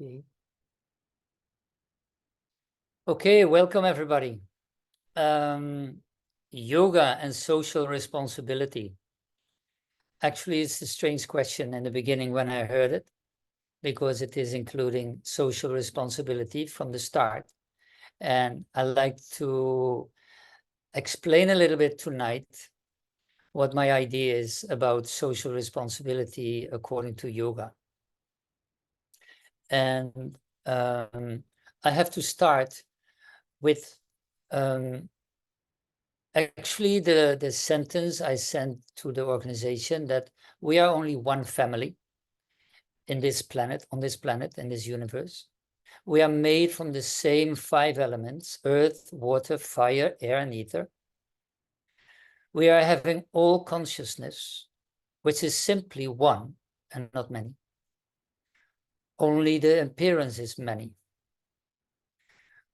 Okay. Okay, welcome everybody. Yoga and social responsibility. Actually, it's a strange question in the beginning when I heard it, because it is including social responsibility from the start. And I like to explain a little bit tonight what my idea is about social responsibility according to yoga. And I have to start with actually the sentence I sent to the organization, that we are only one family in this planet, on this planet, in this universe. We are made from the same 5 elements: earth, water, fire, air, and ether. We are having all consciousness, which is simply one and not many. Only the appearance is many.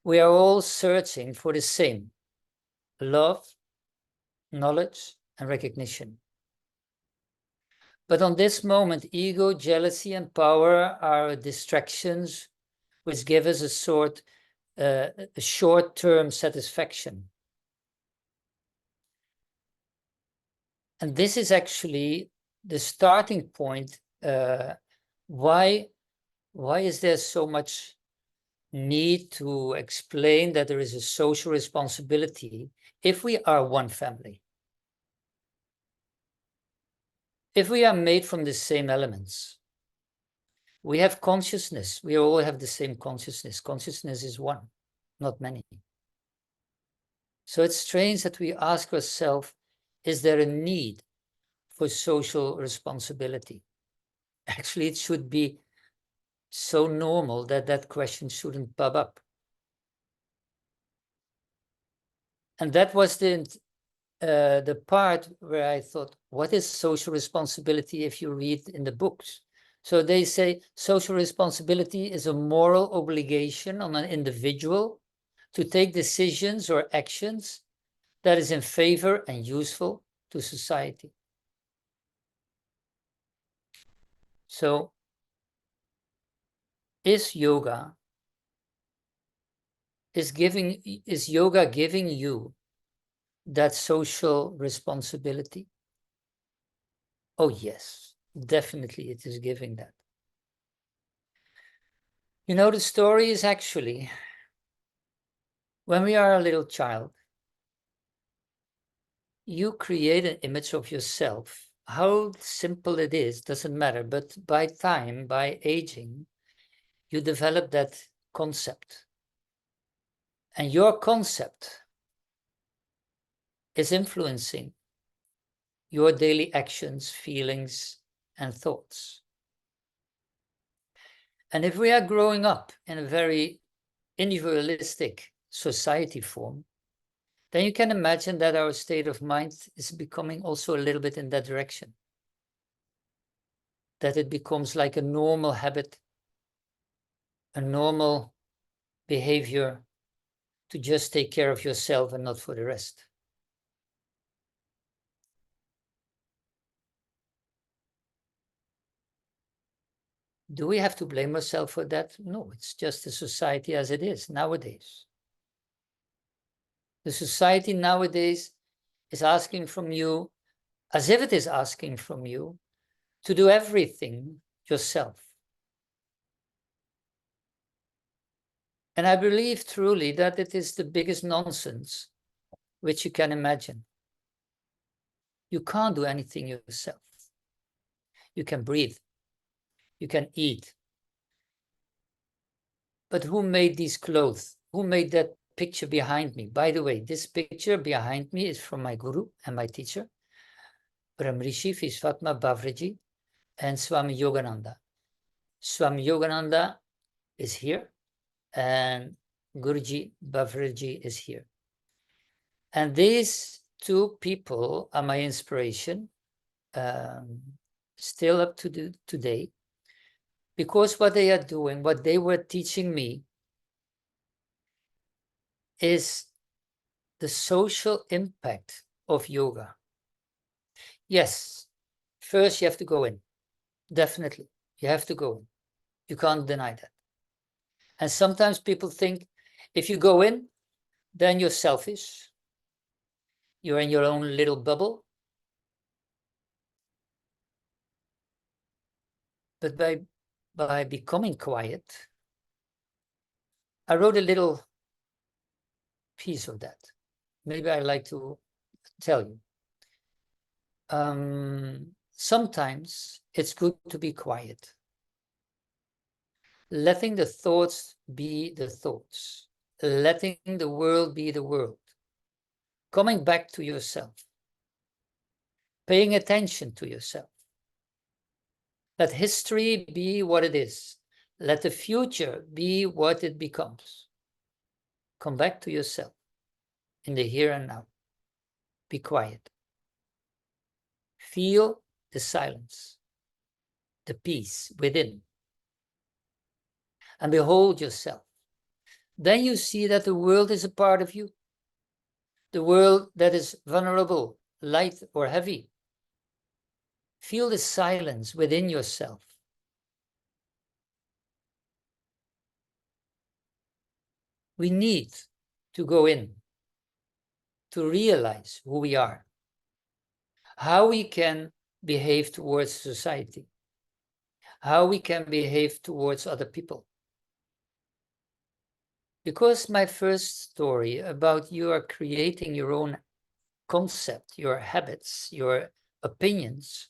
We are all searching for the same: love, knowledge, and recognition. But on this moment, ego, jealousy, and power are distractions which give us a short-term satisfaction. And this is actually the starting point. Why is there so much need to explain that there is a social responsibility if we are one family? If we are made from the same elements, we have consciousness. We all have the same consciousness. Consciousness is one, not many. So it's strange that we ask ourselves, is there a need for social responsibility? Actually, it should be so normal that that question shouldn't pop up. And that was the part where I thought, what is social responsibility if you read in the books? So they say social responsibility is a moral obligation on an individual to take decisions or actions that is in favor and useful to society. So is yoga giving you that social responsibility? Oh yes, definitely it is giving that. You know, the story is actually, when we are a little child, you create an image of yourself. How simple it is doesn't matter, but by time, by aging, you develop that concept. And your concept is influencing your daily actions, feelings, and thoughts. And if we are growing up in a very individualistic society form, then you can imagine that our state of mind is becoming also a little bit in that direction. That it becomes like a normal habit, a normal behavior to just take care of yourself and not for the rest. Do we have to blame ourselves for that? No, it's just the society as it is nowadays. The society nowadays is asking from you, as if it is asking from you, to do everything yourself. And I believe truly that it is the biggest nonsense which you can imagine. You can't do anything yourself. You can breathe, you can eat. But who made these clothes? Who made that picture behind me? By the way, this picture behind me is from my guru and my teacher, Brahmrishi Vishwatma Bavriji and Swami Yogananda. Swami Yogananda is here and Guruji Bavriji is here. And these 2 people are my inspiration, still up to today, because what they are doing, what they were teaching me, is the social impact of yoga. Yes, first you have to go in. Definitely, you have to go in. You can't deny that. And sometimes people think if you go in, then you're selfish. You're in your own little bubble. But by becoming quiet, I wrote a little piece of that. Maybe I'd like to tell you. Sometimes it's good to be quiet. Letting the thoughts be the thoughts. Letting the world be the world. Coming back to yourself. Paying attention to yourself. Let history be what it is. Let the future be what it becomes. Come back to yourself in the here and now. Be quiet. Feel the silence, the peace within. And behold yourself. Then you see that the world is a part of you. The world that is vulnerable, light or heavy. Feel the silence within yourself. We need to go in to realize who we are, how we can behave towards society, how we can behave towards other people. Because my first story about you are creating your own concept, your habits, your opinions,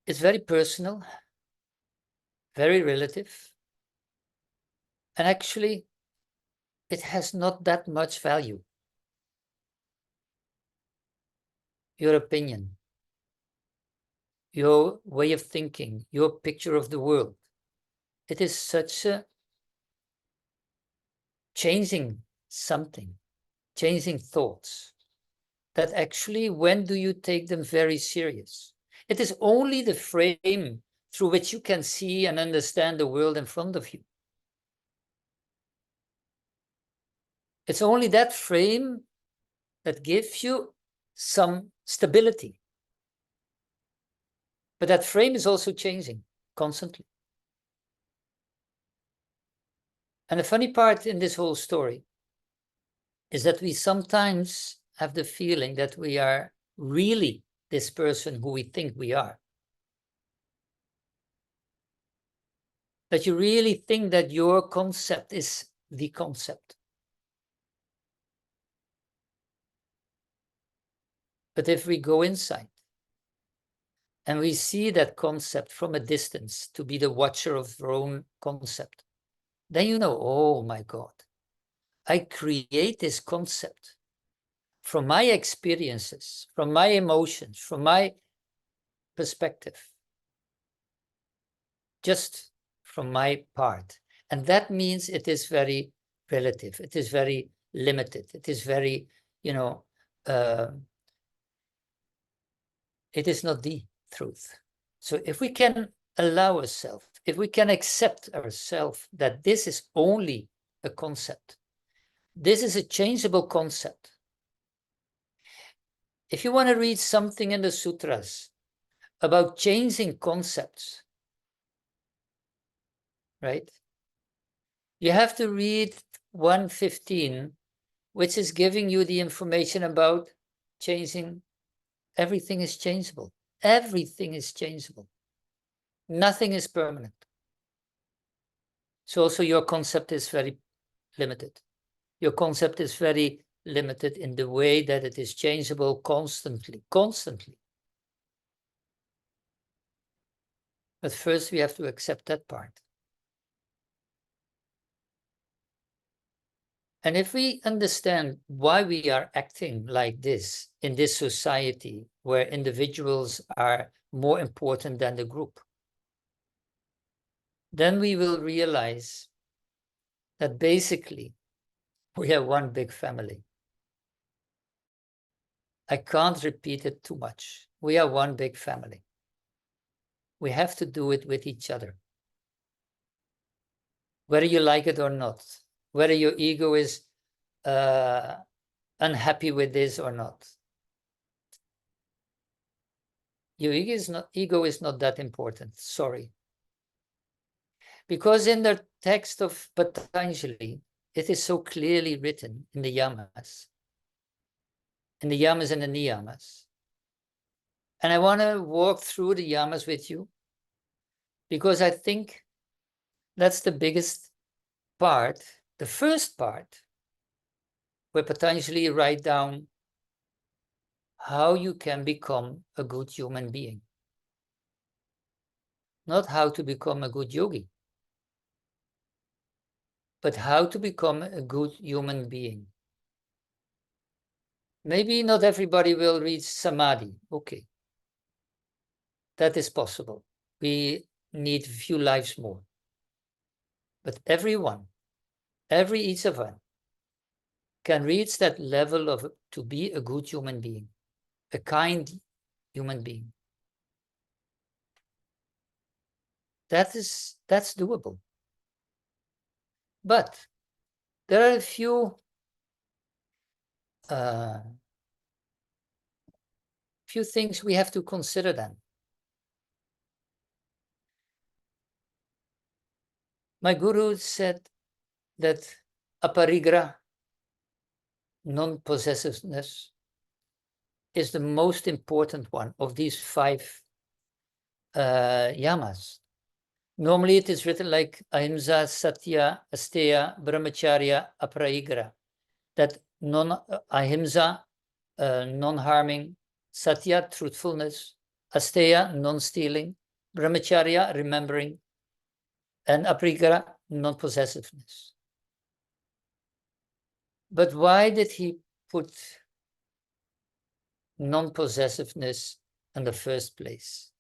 it's very personal, very relative, and actually it has not that much value. Your opinion, your way of thinking, your picture of the world. It is such a changing something, changing thoughts, that actually when do you take them very serious? It is only the frame through which you can see and understand the world in front of you. It's only that frame that gives you some stability. But that frame is also changing constantly. And the funny part in this whole story is that we sometimes have the feeling that we are really this person who we think we are. That you really think that your concept is the concept. But if we go inside and we see that concept from a distance to be the watcher of our own concept, then you know, oh my God, I create this concept from my experiences, from my emotions, from my perspective, just from my part. And that means it is very relative. It is very limited. It is very, it is not the truth. So if we can allow ourselves, if we can accept ourselves that this is only a concept, this is a changeable concept. If you want to read something in the sutras about changing concepts, right? You have to read 115, which is giving you the information about changing. Everything is changeable. Everything is changeable. Nothing is permanent. So also your concept is very limited. Your concept is very limited in the way that it is changeable constantly. But first we have to accept that part. And if we understand why we are acting like this in this society where individuals are more important than the group, then we will realize that basically we are one big family. I can't repeat it too much. We are one big family. We have to do it with each other. Whether you like it or not, whether your ego is unhappy with this or not. Your ego is not that important, sorry. Because in the text of Patanjali, it is so clearly written in the yamas and the niyamas. And I want to walk through the yamas with you, because I think that's the biggest part, the first part, where Patanjali write down how you can become a good human being. Not how to become a good yogi, but how to become a good human being. Maybe not everybody will reach samadhi. Okay. That is possible. We need a few lives more. But everyone, each of us, can reach that level of to be a good human being, a kind human being. That's doable. But there are a few things we have to consider then. My guru said that aparigraha, non-possessiveness, is the most important one of these 5 yamas. Normally it is written like ahimsa, satya, asteya, brahmacharya, aparigraha. That ahimsa, non-harming, satya, truthfulness, asteya, non-stealing, brahmacharya, remembering, and aparigraha, non-possessiveness. But why did he put non-possessiveness in the first place?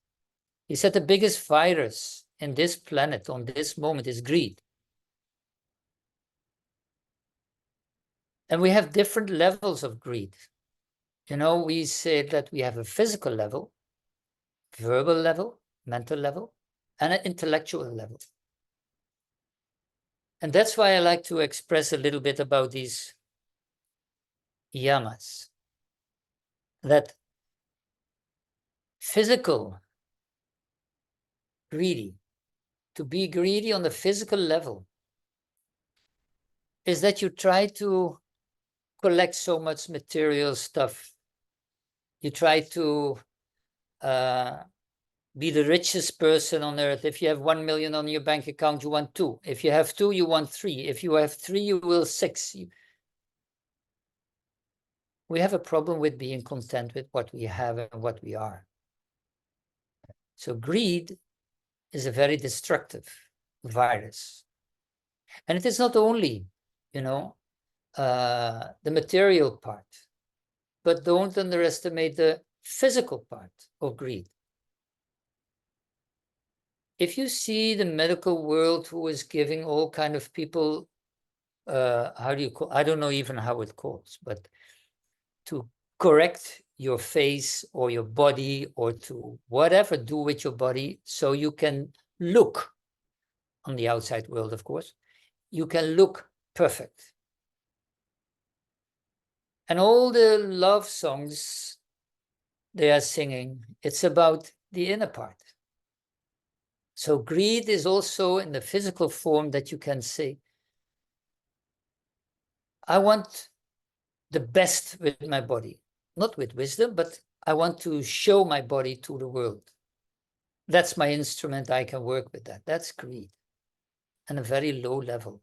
He said the biggest virus in this planet on this moment is greed. And we have different levels of greed. You know, we say that we have a physical level, verbal level, mental level, and an intellectual level. And that's why I like to express a little bit about these yamas. That physical greedy, to be greedy on the physical level, is that you try to collect so much material stuff. You try to be the richest person on earth. If you have 1 million on your bank account, you want 2. If you have 2, you want 3. If you have 3, you will 6. We have a problem with being content with what we have and what we are. So greed is a very destructive virus. And it is not only, you know, the material part, but don't underestimate the physical part of greed. If you see the medical world who is giving all kind of people, how do you call, I don't know even how it calls, but to correct your face or your body or to whatever do with your body so you can look on the outside world, of course, you can look perfect. And all the love songs they are singing, it's about the inner part. So greed is also in the physical form that you can say, I want the best with my body, not with wisdom, but I want to show my body to the world. That's my instrument, I can work with that. That's greed, and a very low level.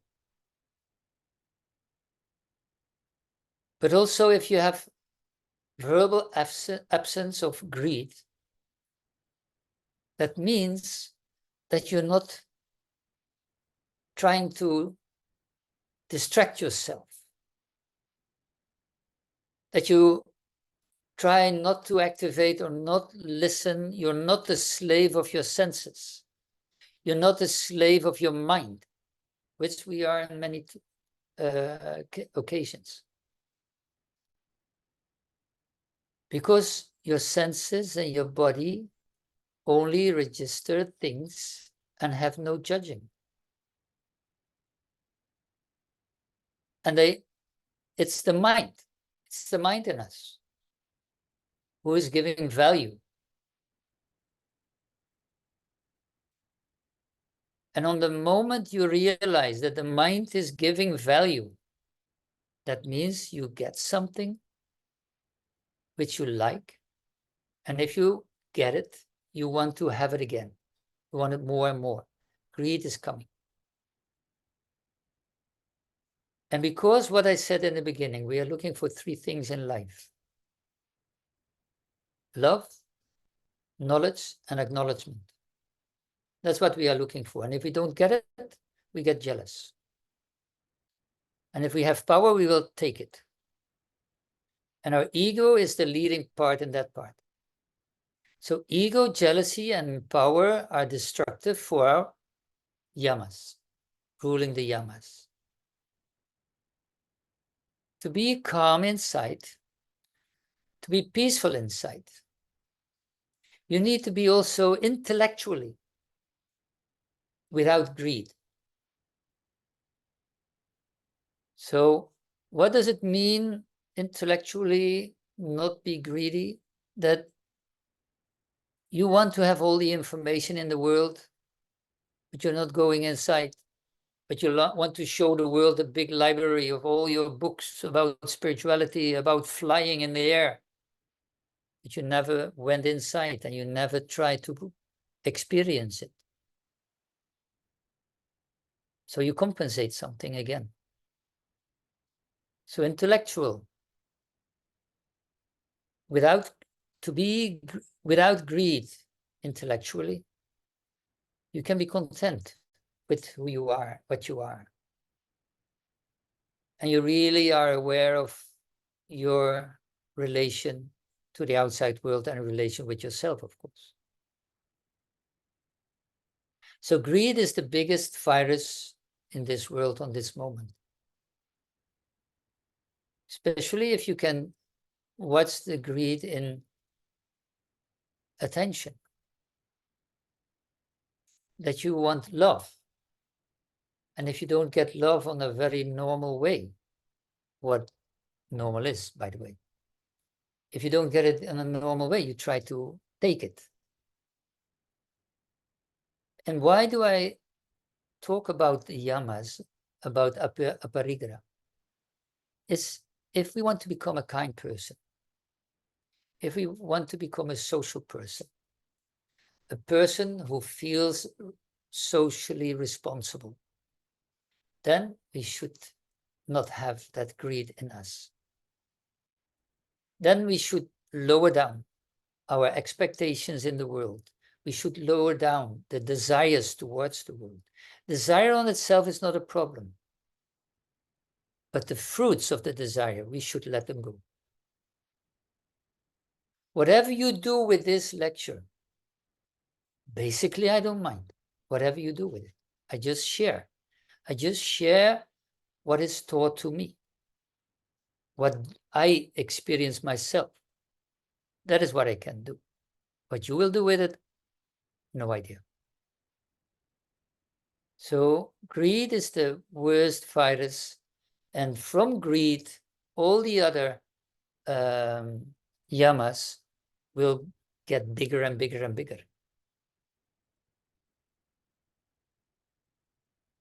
But also if you have verbal absence of greed, that means that you're not trying to distract yourself, that you try not to activate or not listen. You're not the slave of your senses. You're not the slave of your mind, which we are in many occasions. Because your senses and your body only register things and have no judging. And it's the mind. It's the mind in us who is giving value. And on the moment you realize that the mind is giving value, that means you get something which you like. And if you get it, you want to have it again. You want it more and more. Greed is coming. And because what I said in the beginning, we are looking for three things in life: love, knowledge, and acknowledgement. That's what we are looking for. And if we don't get it, we get jealous. And if we have power, we will take it. And our ego is the leading part in that part. So ego, jealousy, and power are destructive for our yamas, ruling the yamas. To be calm inside, to be peaceful inside, you need to be also intellectually without greed. So what does it mean intellectually not be greedy? That you want to have all the information in the world, but you're not going inside. But you want to show the world a big library of all your books about spirituality, about flying in the air. But you never went inside and you never tried to experience it. So you compensate something again. So intellectual, without greed intellectually, you can be content with who you are, what you are. And you really are aware of your relation to the outside world and a relation with yourself, of course. So greed is the biggest virus in this world on this moment. Especially if you can watch the greed in attention. That you want love. And if you don't get love on a very normal way, what normal is, by the way, if you don't get it in a normal way, you try to take it. And why do I talk about the yamas, about aparigra? Is if we want to become a kind person, if we want to become a social person, a person who feels socially responsible, then we should not have that greed in us. Then we should lower down our expectations in the world. We should lower down the desires towards the world. Desire on itself is not a problem. But the fruits of the desire, we should let them go. Whatever you do with this lecture, basically, I don't mind. Whatever you do with it, I just share. I just share what is taught to me, what I experience myself. That is what I can do. What you will do with it, no idea. So greed is the worst virus. And from greed, all the other yamas will get bigger and bigger and bigger.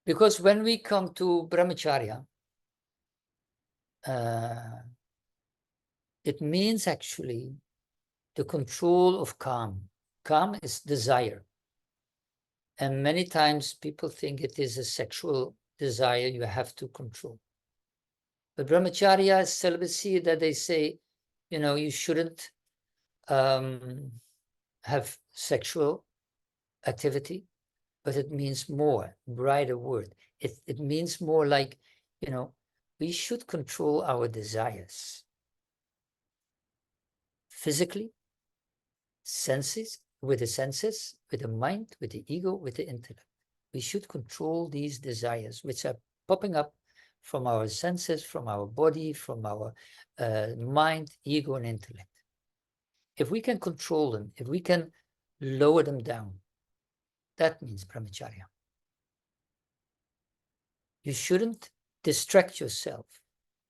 Because when we come to brahmacharya, it means actually the control of calm. Calm is desire. And many times people think it is a sexual desire you have to control. But brahmacharya is celibacy that they say, you know, you shouldn't have sexual activity, but it means more, brighter word. It means more like, you know, we should control our desires. Physically, senses, with the senses, with the mind, with the ego, with the intellect. We should control these desires, which are popping up from our senses, from our body, from our mind, ego, and intellect. If we can control them, if we can lower them down, that means brahmacharya. You shouldn't distract yourself.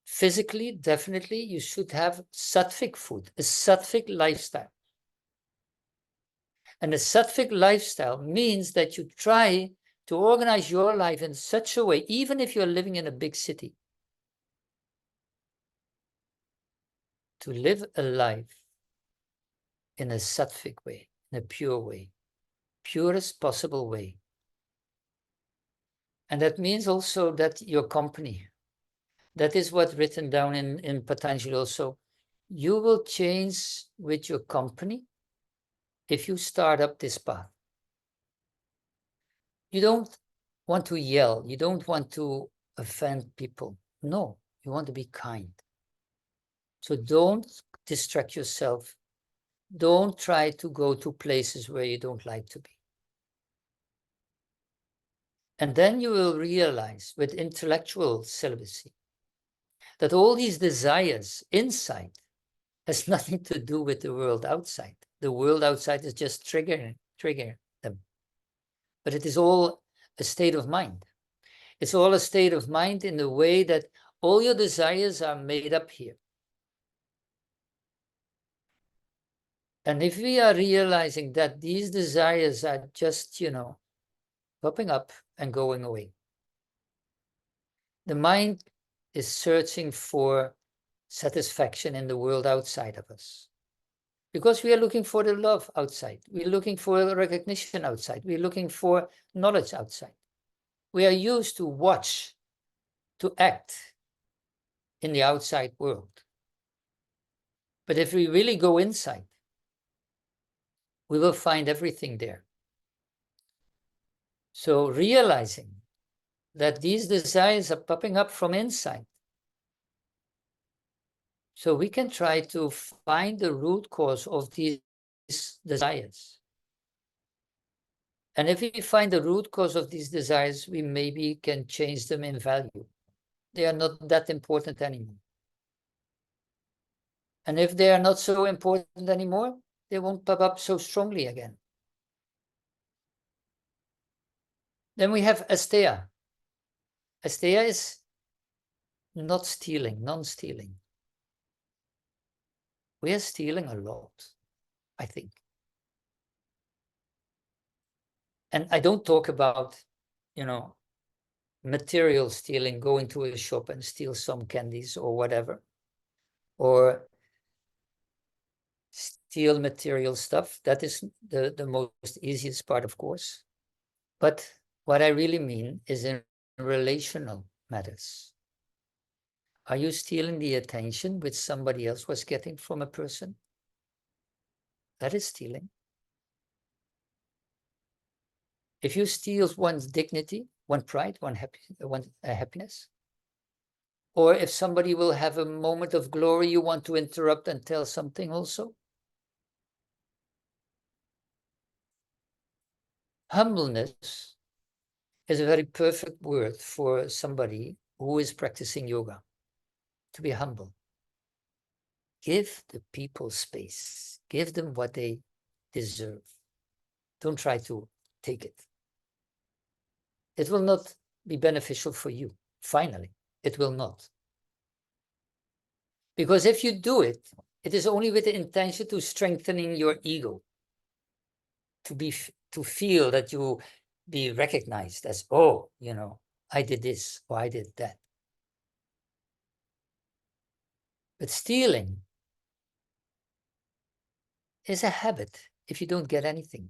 Physically, definitely, you should have sattvic food, a sattvic lifestyle. And a sattvic lifestyle means that you try to organize your life in such a way, even if you're living in a big city, to live a life in a sattvic way, in a pure way, purest possible way. And that means also that your company, that is what written down in Patanjali also, you will change with your company if you start up this path. You don't want to yell, you don't want to offend people. No, you want to be kind. So don't distract yourself. Don't try to go to places where you don't like to be. And then you will realize with intellectual celibacy that all these desires inside has nothing to do with the world outside. The world outside is just triggering them. But it is all a state of mind. It's all a state of mind in the way that all your desires are made up here. And if we are realizing that these desires are just, popping up and going away, the mind is searching for satisfaction in the world outside of us. Because we are looking for the love outside. We're looking for the recognition outside. We're looking for knowledge outside. We are used to watch, to act in the outside world. But if we really go inside, we will find everything there. So realizing that these desires are popping up from inside, so we can try to find the root cause of these desires. And if we find the root cause of these desires, we maybe can change them in value. They are not that important anymore. And if they are not so important anymore, they won't pop up so strongly again. Then we have asteya. Asteya is not stealing, non-stealing. We are stealing a lot, I think. And I don't talk about, material stealing, going to a shop and steal some candies or whatever, or steal material stuff. That is the most easiest part, of course. But what I really mean is in relational matters. Are you stealing the attention which somebody else was getting from a person? That is stealing. If you steal one's dignity, one pride, one happiness, or if somebody will have a moment of glory, you want to interrupt and tell something also. Humbleness is a very perfect word for somebody who is practicing yoga, to be humble. Give the people space. Give them what they deserve. Don't try to take it. It will not be beneficial for you. Finally, it will not. Because if you do it, it is only with the intention to strengthening your ego, to feel that you be recognized as, oh, I did this or I did that. But stealing is a habit if you don't get anything.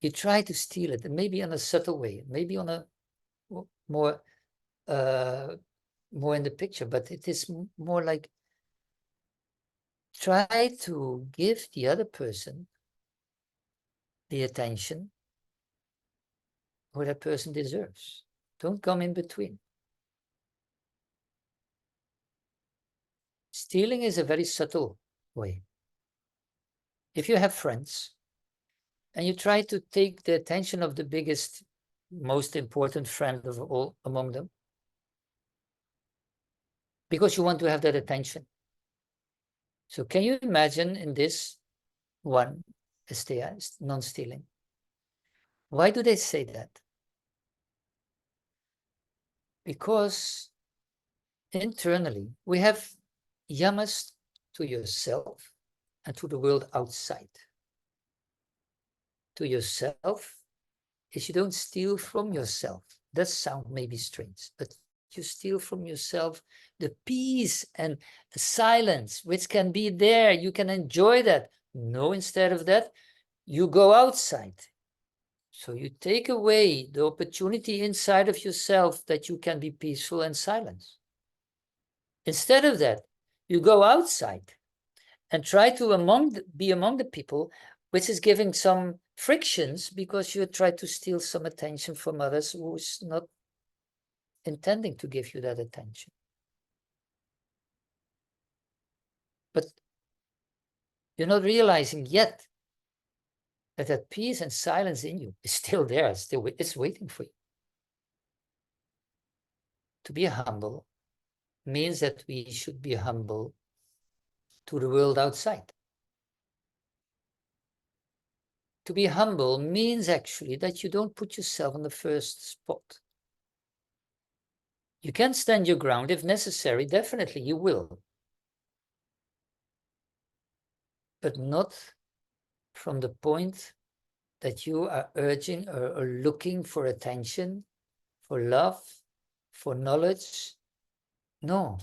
You try to steal it, and maybe in a subtle way, maybe on a more in the picture, but it is more like try to give the other person the attention who that person deserves. Don't come in between. Stealing is a very subtle way. If you have friends and you try to take the attention of the biggest, most important friend of all among them, because you want to have that attention. So can you imagine in this one, asteya, non-stealing? Why do they say that? Because internally, we have yamas to yourself and to the world outside. To yourself, is you don't steal from yourself. That sound maybe strange, but you steal from yourself the peace and the silence, which can be there. You can enjoy that. No, instead of that, you go outside. So you take away the opportunity inside of yourself that you can be peaceful and silent. Instead of that, you go outside and try to be among the people, which is giving some frictions because you try to steal some attention from others who's not intending to give you that attention. But you're not realizing yet that that peace and silence in you is still there, it's waiting for you. To be humble means that we should be humble to the world outside. To be humble means actually that you don't put yourself on the first spot. You can stand your ground if necessary, definitely you will. But not from the point that you are urging or looking for attention, for love, for knowledge. No,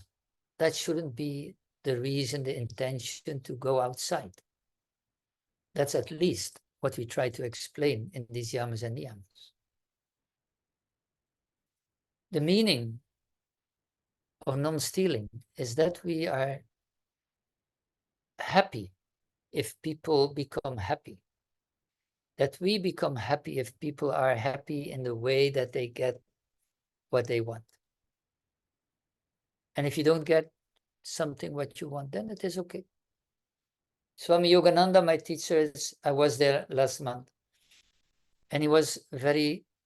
that shouldn't be the reason, the intention to go outside. That's at least what we try to explain in these yamas and niyamas. The meaning of non-stealing is that we are happy if people become happy. That we become happy if people are happy in the way that they get what they want. And if you don't get something what you want, then it is okay. Swami Yogananda, my teacher, I was there last month, and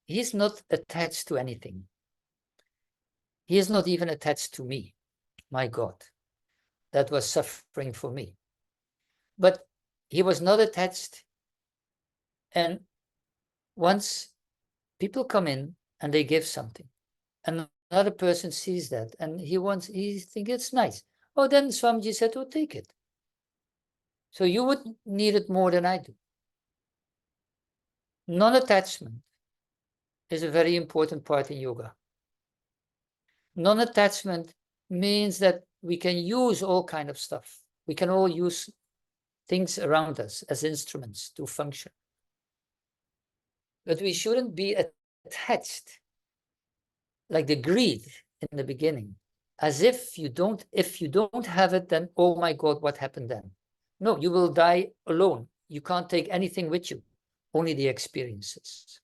he's not attached to anything. He is not even attached to me, my God, that was suffering for me. But he was not attached. And once people come in and they give something, and another person sees that, and he thinks it's nice. Oh, then Swamiji said, oh, take it. So you would need it more than I do. Non-attachment is a very important part in yoga. Non-attachment means that we can use all kind of stuff. We can all use things around us as instruments to function. But we shouldn't be attached like the greed in the beginning, as if you don't have it, then, oh my God, what happened then? No, you will die alone. You can't take anything with you, only the experiences.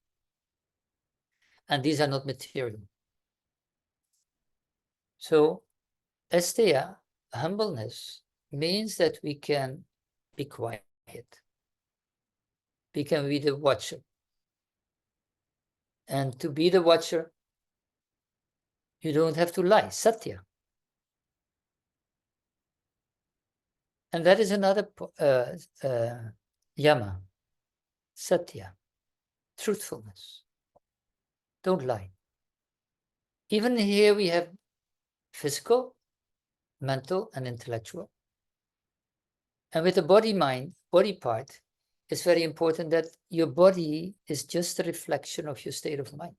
And these are not material. So Asteya, humbleness, means that we can be quiet. We can be the watcher. And to be the watcher, you don't have to lie, satya. And that is another yama, satya, truthfulness. Don't lie. Even here we have physical, mental, and intellectual. And with the body part, it's very important that your body is just a reflection of your state of mind,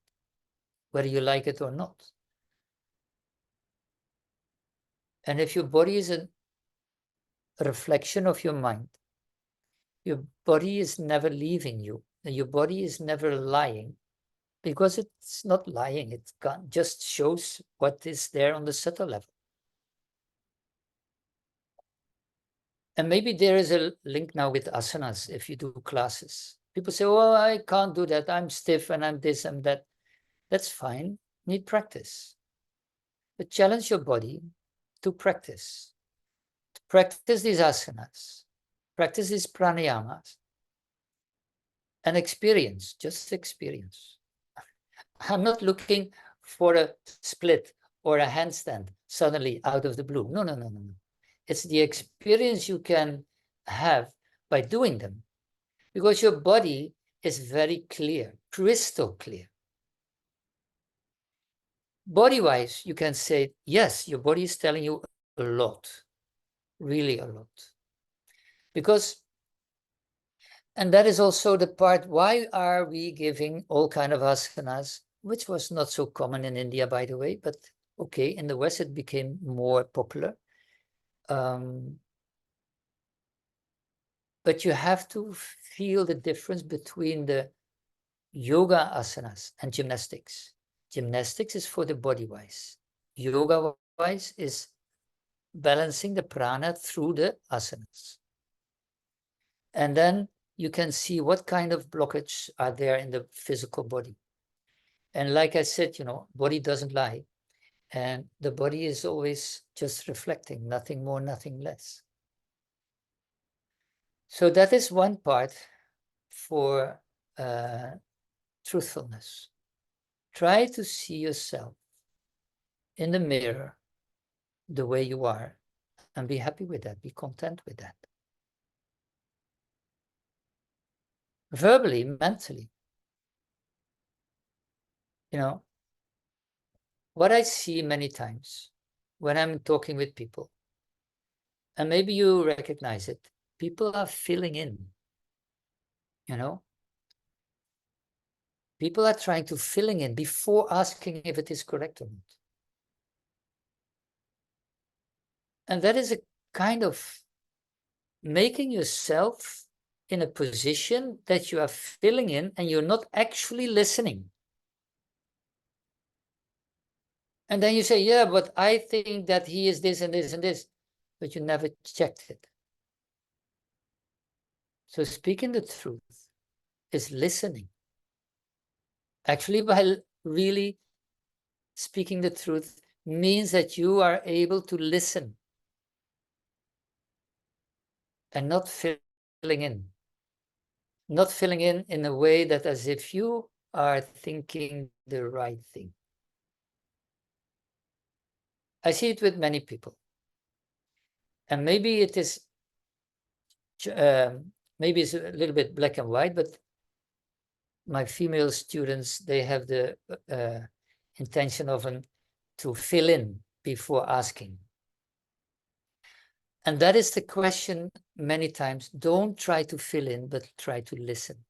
whether you like it or not. And if your body is a reflection of your mind, your body is never leaving you, and your body is never lying, because it's not lying, it just shows what is there on the subtle level. And maybe there is a link now with asanas if you do classes. People say, oh, I can't do that, I'm stiff and I'm this and that. That's fine, need practice. But challenge your body to practice. To practice these asanas, practice these pranayamas, and experience, just experience. I'm not looking for a split or a handstand suddenly out of the blue. No, no, no, no, no. It's the experience you can have by doing them, because your body is very clear, crystal clear. Body-wise, you can say, yes, your body is telling you a lot, really a lot. Because And that is also the part, why are we giving all kind of asanas, which was not so common in India, by the way, but okay, in the West it became more popular. But you have to feel the difference between the yoga asanas and gymnastics. Gymnastics is for the body-wise. Yoga-wise is balancing the prana through the asanas. And then you can see what kind of blockage are there in the physical body. And like I said, body doesn't lie. And the body is always just reflecting, nothing more, nothing less. So that is one part for truthfulness. Try to see yourself in the mirror the way you are and be happy with that, be content with that. Verbally, mentally. What I see many times when I'm talking with people, and maybe you recognize it, people are filling in, People are trying to filling in before asking if it is correct or not. And that is a kind of making yourself in a position that you are filling in and you're not actually listening. And then you say, yeah, but I think that he is this and this and this, but you never checked it. So speaking the truth is listening. Actually, by really speaking the truth means that you are able to listen and not filling in. Not filling in a way that as if you are thinking the right thing. I see it with many people. And maybe it is, maybe it's a little bit black and white, but my female students, they have the intention of to fill in before asking. And that is the question many times. Don't try to fill in, but try to listen.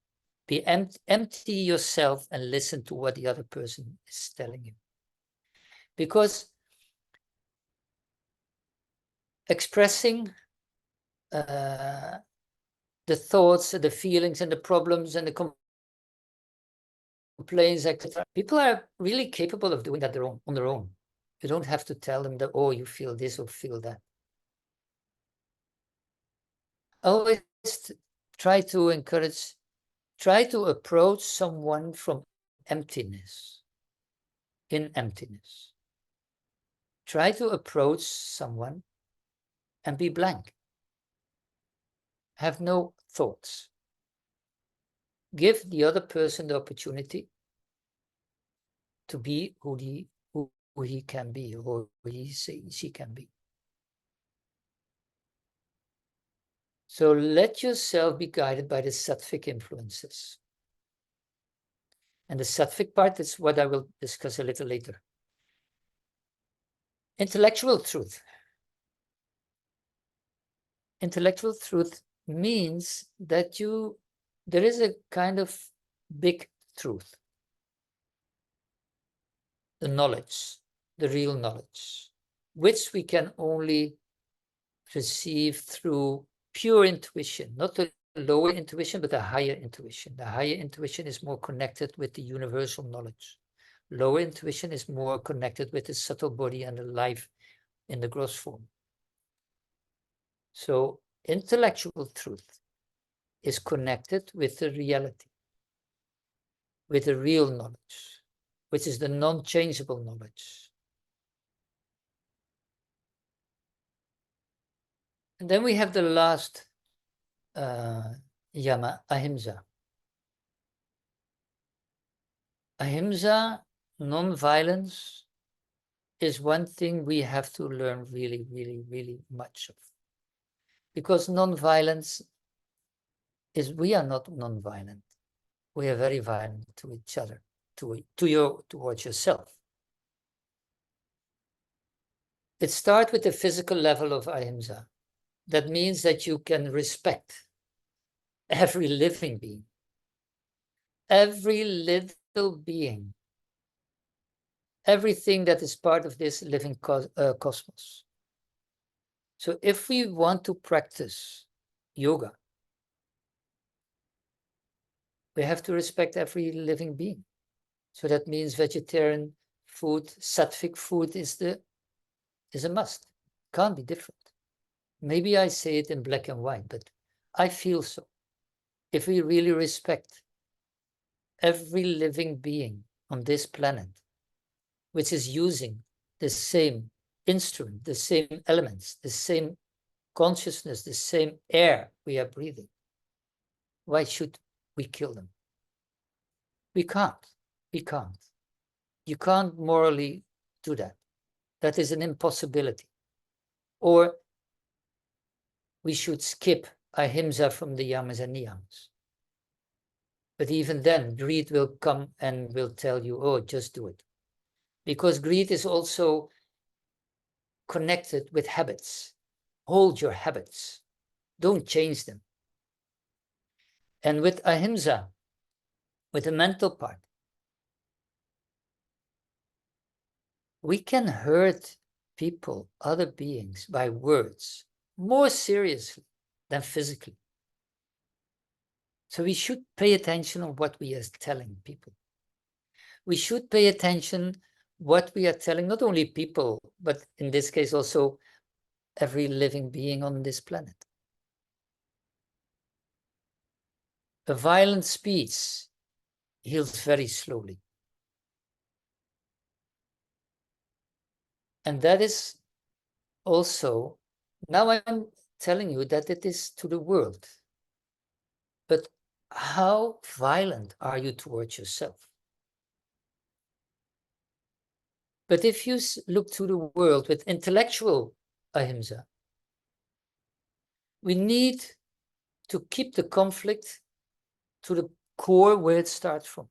Be empty yourself and listen to what the other person is telling you. Because expressing the thoughts, the feelings, and the problems, and the complaints, etc. People are really capable of doing that on their own. You don't have to tell them that, oh, you feel this or feel that. Always try to encourage, try to approach someone from emptiness, in emptiness. Try to approach someone and be blank. Have no thoughts. Give the other person the opportunity to be who he can be, or she can be. So let yourself be guided by the sattvic influences. And the sattvic part is what I will discuss a little later. Intellectual truth. Intellectual truth means that there is a kind of big truth. The knowledge, the real knowledge, which we can only receive through pure intuition, not the lower intuition, but the higher intuition. The higher intuition is more connected with the universal knowledge. Lower intuition is more connected with the subtle body and the life in the gross form. So intellectual truth is connected with the reality, with the real knowledge, which is the non-changeable knowledge. And then we have the last yama, ahimsa. Ahimsa, non-violence, is one thing we have to learn really, really, really much of. Because non-violence is, we are not non-violent. We are very violent to each other, towards yourself. It starts with the physical level of ahimsa. That means that you can respect every living being, every little being, everything that is part of this living cosmos. So if we want to practice yoga, we have to respect every living being. So that means vegetarian food, sattvic food is a must. Can't be different. Maybe I say it in black and white, but I feel so. If we really respect every living being on this planet, which is using the same instrument, the same elements, the same consciousness, the same air we are breathing, why should we kill them? We can't. We can't. You can't morally do that. That is an impossibility. Or we should skip ahimsa from the yamas and niyamas. But even then, greed will come and will tell you, oh, just do it. Because greed is also connected with habits. Hold your habits. Don't change them. And with ahimsa, with the mental part, we can hurt people, other beings, by words more seriously than physically. So we should pay attention on what we are telling people. We should pay attention what we are telling not only people, but in this case also every living being on this planet. A violent speech heals very slowly. And that is also, now I'm telling you that it is to the world. But how violent are you towards yourself? But if you look to the world with intellectual ahimsa, we need to keep the conflict to the core where it starts from.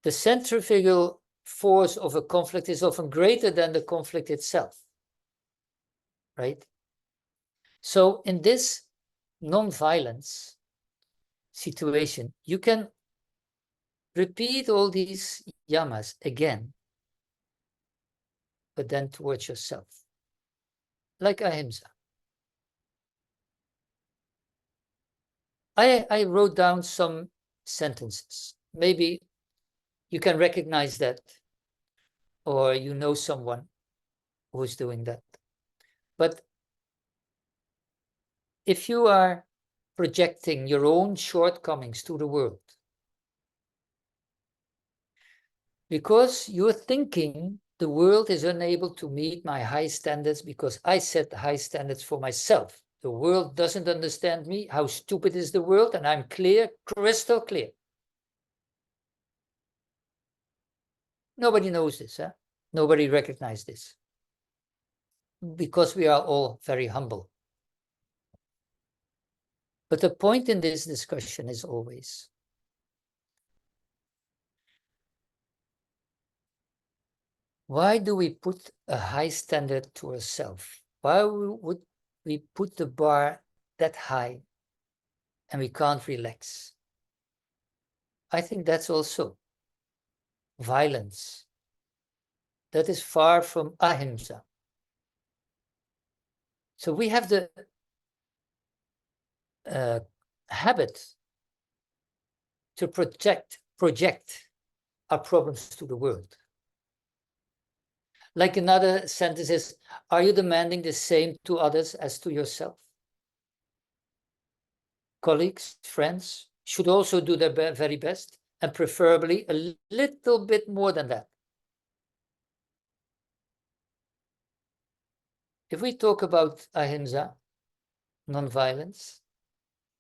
The centrifugal force of a conflict is often greater than the conflict itself, right? So in this non-violence situation, you can repeat all these yamas again, but then towards yourself, like ahimsa. I wrote down some sentences. Maybe you can recognize that, or you know someone who's doing that. But if you are projecting your own shortcomings to the world, because you're thinking the world is unable to meet my high standards because I set high standards for myself. The world doesn't understand me. How stupid is the world? And I'm clear, crystal clear. Nobody knows this, huh? Nobody recognizes this. Because we are all very humble. But the point in this discussion is always, why do we put a high standard to ourselves? Why would we put the bar that high and we can't relax? I think that's also violence. That is far from ahimsa. So we have the habit to project our problems to the world. Like another sentence is, are you demanding the same to others as to yourself? Colleagues, friends should also do their very best, and preferably a little bit more than that. If we talk about ahimsa, non-violence,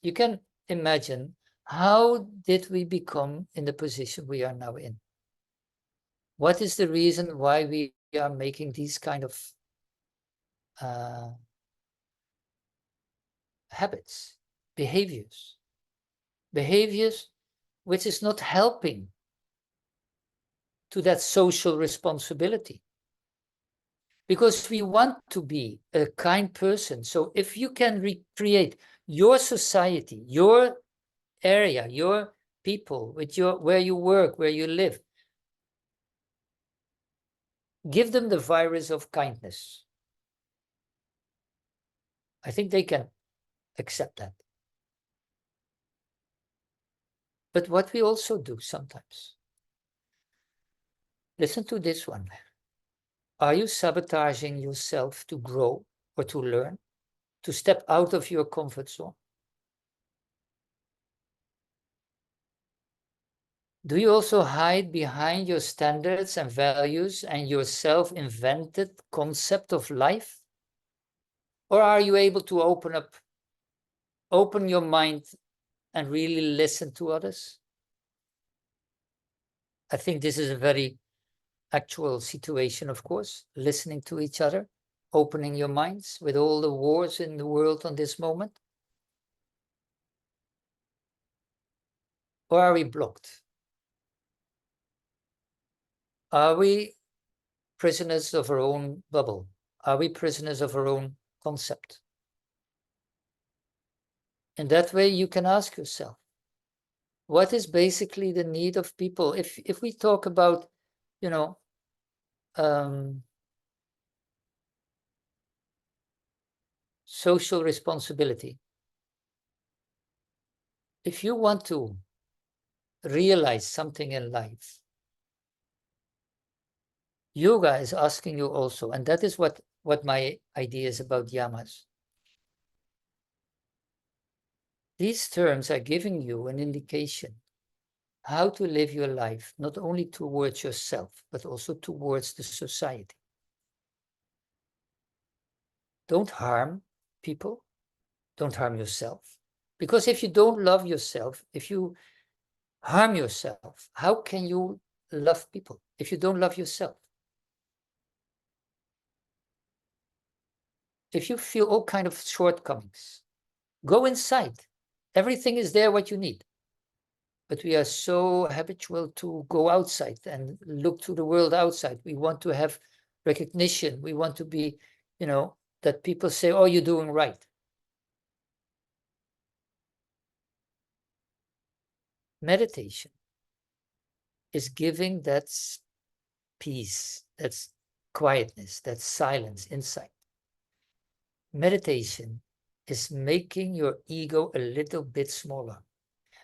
you can imagine, how did we become in the position we are now in? What is the reason why we are making these kind of habits, behaviors which is not helping to that social responsibility? because we want to be a kind person. So if you can recreate your society, your area, your people, with where you work, where you live, give them the virus of kindness. I think they can accept that. But what we also do sometimes, listen to this one. Are you sabotaging yourself to grow or to learn, to step out of your comfort zone? Do you also hide behind your standards and values and your self-invented concept of life? Or are you able to open your mind and really listen to others? I think this is a very actual situation, of course, listening to each other, opening your minds with all the wars in the world on this moment. Or are we blocked? Are we prisoners of our own bubble? Are we prisoners of our own concept? In that way, you can ask yourself, what is basically the need of people? If we talk about, you know, social responsibility, if you want to realize something in life, yoga is asking you also, and that is what my idea is about yamas. These terms are giving you an indication how to live your life, not only towards yourself, but also towards the society. Don't harm people. Don't harm yourself. Because if you don't love yourself, if you harm yourself, how can you love people if you don't love yourself? If you feel all kind of shortcomings, go inside. Everything is there what you need. But we are so habitual to go outside and look to the world outside. We want to have recognition. We want to be, that people say, oh, you're doing right. Meditation is giving that peace, that's quietness, that silence inside. Meditation is making your ego a little bit smaller.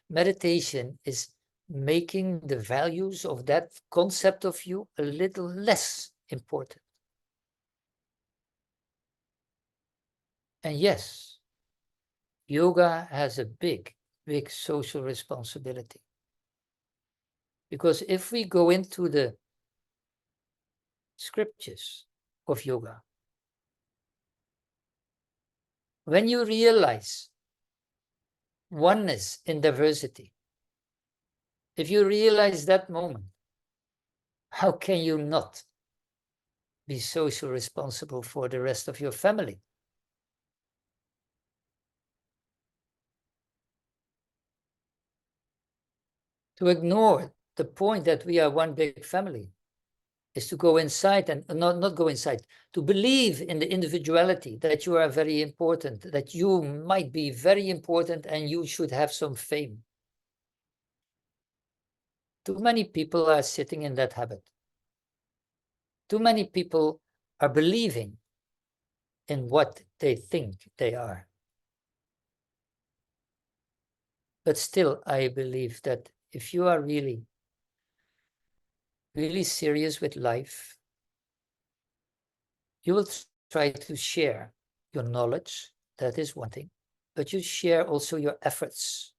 Meditation is making the values of that concept of you a little less important. And yes, yoga has a big, big social responsibility. Because if we go into the scriptures of yoga, when you realize oneness in diversity, if you realize that moment, how can you not be social responsible for the rest of your family? To ignore the point that we are one big family is to go inside and not go inside, to believe in the individuality, that you are very important, that you might be very important and you should have some fame. Too many people are sitting in that habit. Too many people are believing in what they think they are. But still, I believe that if you are really, really serious with life, you will try to share your knowledge, that is one thing, but you share also your efforts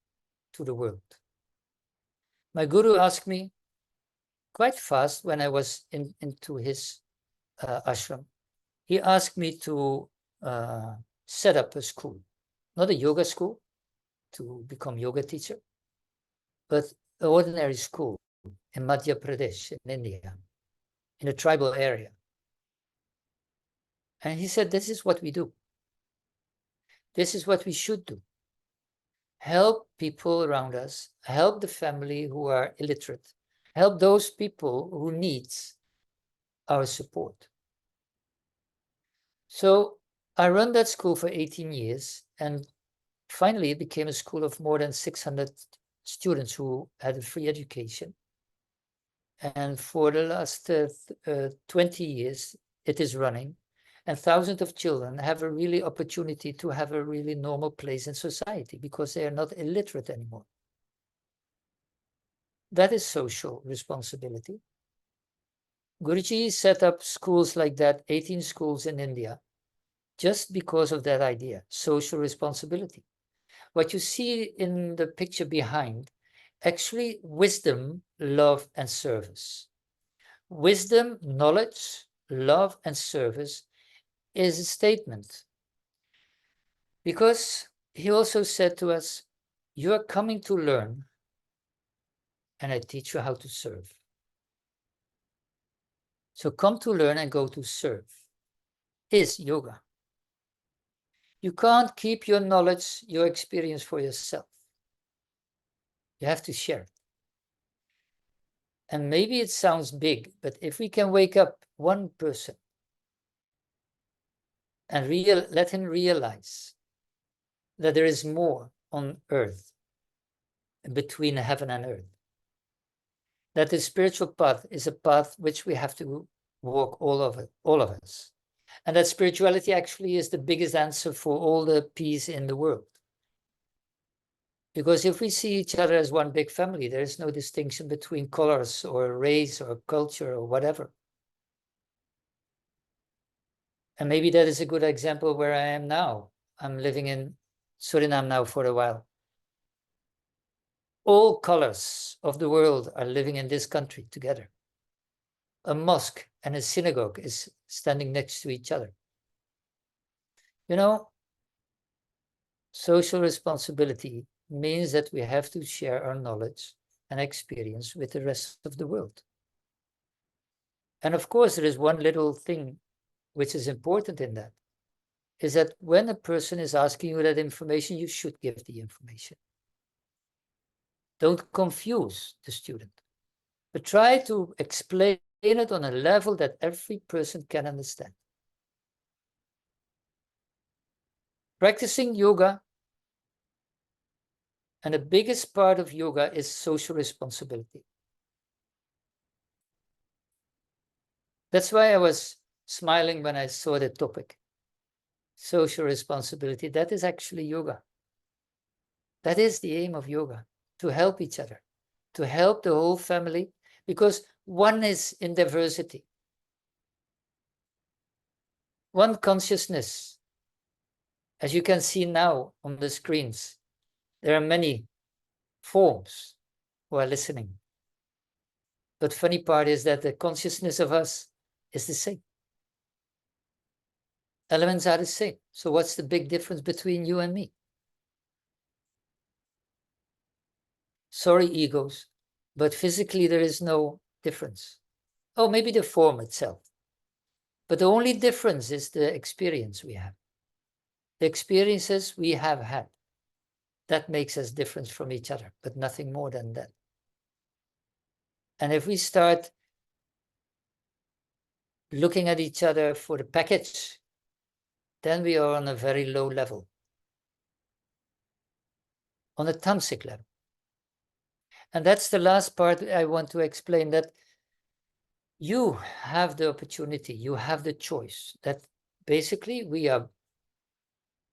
to the world. My guru asked me quite fast when I was into his ashram. He asked me to set up a school, not a yoga school to become yoga teacher, but an ordinary school in Madhya Pradesh in India, in a tribal area. And he said, this is what we do. This is what we should do. Help people around us, help the family who are illiterate, help those people who need our support. So I run that school for 18 years, and finally it became a school of more than 600 students who had a free education. And for the last 20 years, it is running, and thousands of children have a really opportunity to have a really normal place in society because they are not illiterate anymore. That is social responsibility. Guruji set up schools like that, 18 schools in India, just because of that idea, social responsibility. What you see in the picture behind, actually wisdom, love, and service. Wisdom, knowledge, love, and service is a statement. Because he also said to us, you are coming to learn, and I teach you how to serve. So come to learn and go to serve is yoga. You can't keep your knowledge, your experience for yourself. You have to share it. And maybe it sounds big, but if we can wake up one person and let him realize that there is more on earth, between heaven and earth, that the spiritual path is a path which we have to walk, all of us. And that spirituality actually is the biggest answer for all the peace in the world. Because if we see each other as one big family, there is no distinction between colors or race or culture or whatever. And maybe that is a good example where I am now. I'm living in Suriname now for a while. All colors of the world are living in this country together. A mosque and a synagogue is standing next to each other. You know, social responsibility means that we have to share our knowledge and experience with the rest of the world. And of course, there is one little thing which is important in that, is that when a person is asking you that information, you should give the information. Don't confuse the student, but try to explain it on a level that every person can understand. Practicing yoga, and the biggest part of yoga is social responsibility. That's why I was smiling when I saw the topic. Social responsibility, that is actually yoga. That is the aim of yoga, to help each other, to help the whole family, because one is in diversity. One consciousness, as you can see now on the screens, there are many forms who are listening. But funny part is that the consciousness of us is the same. Elements are the same. So what's the big difference between you and me? Sorry, egos, but physically there is no difference. Oh, maybe the form itself. But the only difference is the experience we have. The experiences we have had. That makes us different from each other, but nothing more than that. And if we start looking at each other for the package, then we are on a very low level. On a tamasic level. And that's the last part I want to explain, that you have the opportunity, you have the choice, that basically we are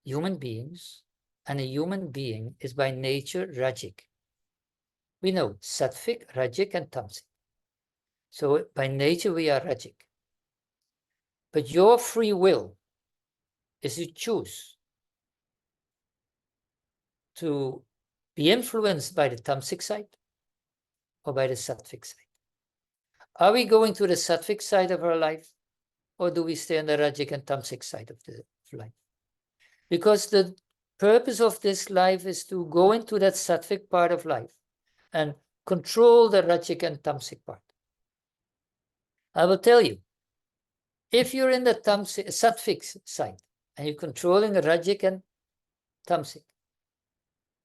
human beings, and a human being is by nature Rajic. We know Sattvic, Rajic, and Tamasic. So by nature we are Rajic. But your free will is to choose to be influenced by the Tamasic side or by the Sattvic side. Are we going to the Sattvic side of our life, or do we stay on the Rajic and Tamasic side of the life? Because the purpose of this life is to go into that Sattvic part of life and control the Rajic and Tamasic part. I will tell you, if you're in the Sattvic side and you're controlling the Rajic and Tamasic,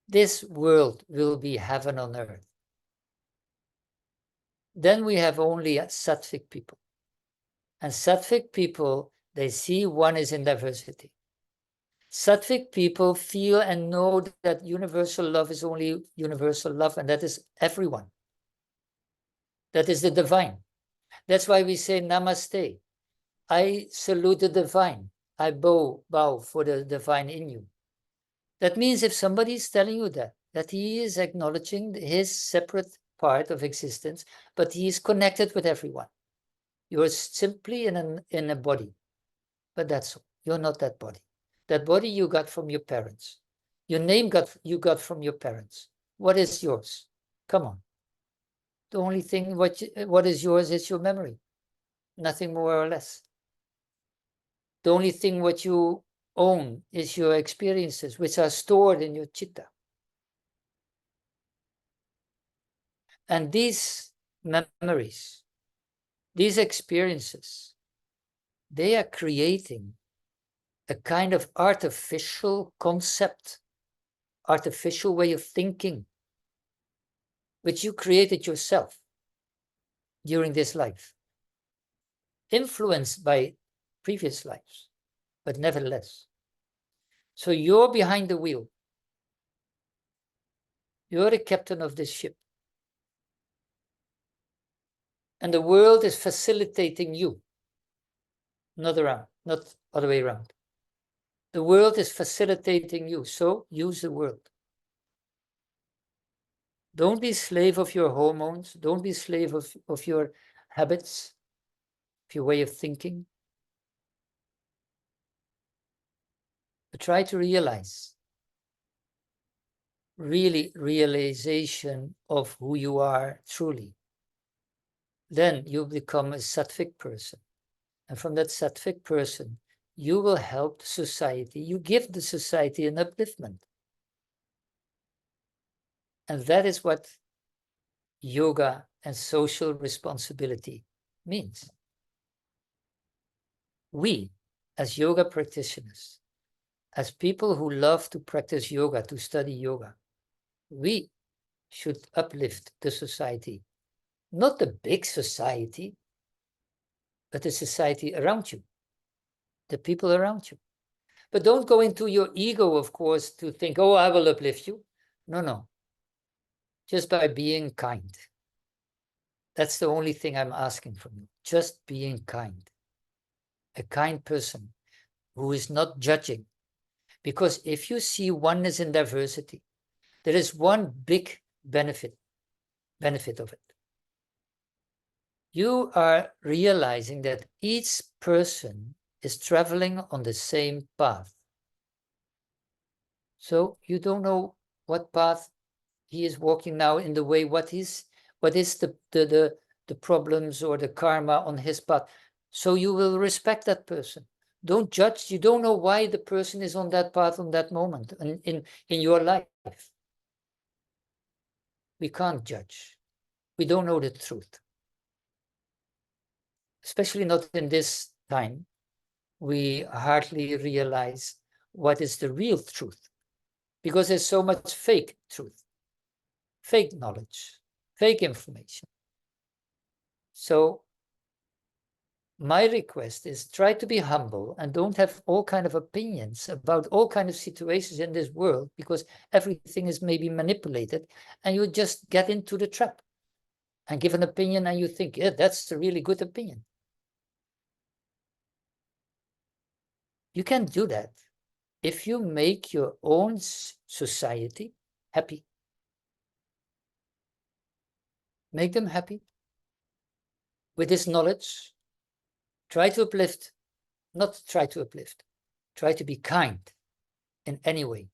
this world will be heaven on earth. Then we have only Sattvic people. And Sattvic people, They see one is in diversity. Sattvic people feel and know that universal love is only universal love, and that is everyone. That is the divine. That's why we say namaste. I salute the divine. I bow for the divine in you. That means if somebody is telling you that he is acknowledging his separate part of existence, but he is connected with everyone. You're simply in a body, but that's all. You're not that body. That body you got from your parents. Your name you got from your parents. What is yours? Come on. The only thing what is yours is your memory. Nothing more or less. The only thing what you own is your experiences, which are stored in your chitta. And these memories, these experiences, they are creating a kind of artificial concept, artificial way of thinking, which you created yourself during this life, influenced by previous lives, but nevertheless. So you're behind the wheel. You're the captain of this ship. And the world is facilitating you, not other way around. The world is facilitating you, so use the world. Don't be slave of your hormones. Don't be slave of your habits, of your way of thinking. But try to realize, really realization of who you are truly. Then you become a sattvic person. And from that sattvic person, you will help the society. You give the society an upliftment. And that is what yoga and social responsibility means. We, as yoga practitioners, as people who love to practice yoga, to study yoga, we should uplift the society. Not the big society, but the society around you, the people around you. But don't go into your ego, of course, to think, oh, I will uplift you. No, no. Just by being kind. That's the only thing I'm asking from you. Just being kind. A kind person who is not judging. Because if you see oneness in diversity, there is one big benefit of it. You are realizing that each person is traveling on the same path. So you don't know what path he is walking now in the way, what is the problems or the karma on his path. So you will respect that person. Don't judge. You don't know why the person is on that path on that moment in your life. We can't judge. We don't know the truth. Especially not in this time. We hardly realize what is the real truth. Because there's so much fake truth, fake knowledge, fake information. So my request is try to be humble and don't have all kind of opinions about all kind of situations in this world, because everything is maybe manipulated and you just get into the trap and give an opinion and you think, yeah, that's a really good opinion. You can't do that if you make your own society happy. Make them happy with this knowledge. Try to uplift, not try to uplift, try to be kind in any way.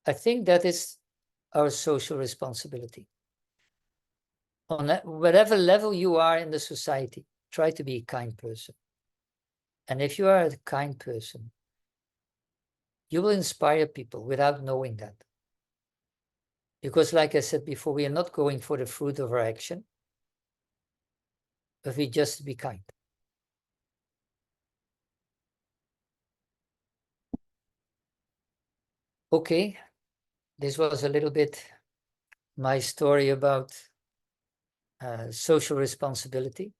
I think that is our social responsibility. On whatever level you are in the society, try to be a kind person. And if you are a kind person, you will inspire people without knowing that. Because like I said before, we are not going for the fruit of our action, but we just be kind. Okay, this was a little bit my story about social responsibility.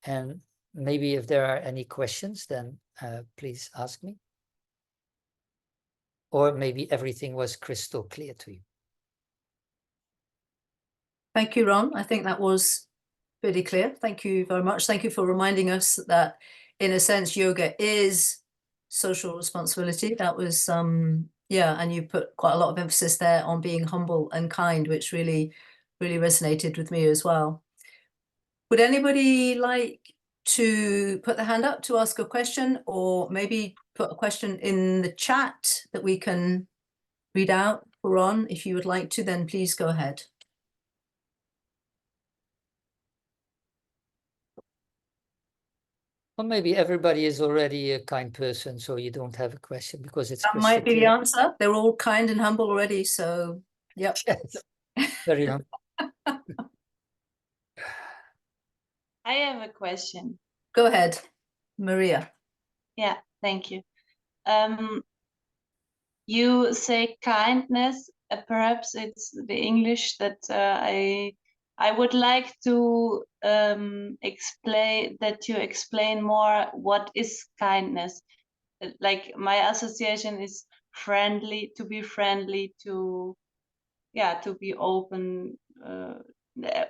And maybe if there are any questions, then please ask me. Or maybe everything was crystal clear to you. Thank you, Ron. I think that was pretty clear. Thank you very much. Thank you for reminding us that, in a sense, yoga is social responsibility. That was, yeah, and you put quite a lot of emphasis there on being humble and kind, which really, really resonated with me as well. Would anybody like to put their hand up to ask a question, or maybe put a question in the chat that we can read out for Ron? If you would like to, then please go ahead. Well, maybe everybody is already a kind person, so you don't have a question because it's That might be the answer. They're all kind and humble already, so yep. Yes. Very humble. I have a question. Go ahead, Maria. Yeah, thank you. You say kindness. Perhaps it's the English that I would like to explain, that you explain more what is kindness. Like, my association is friendly, to be friendly, to be open.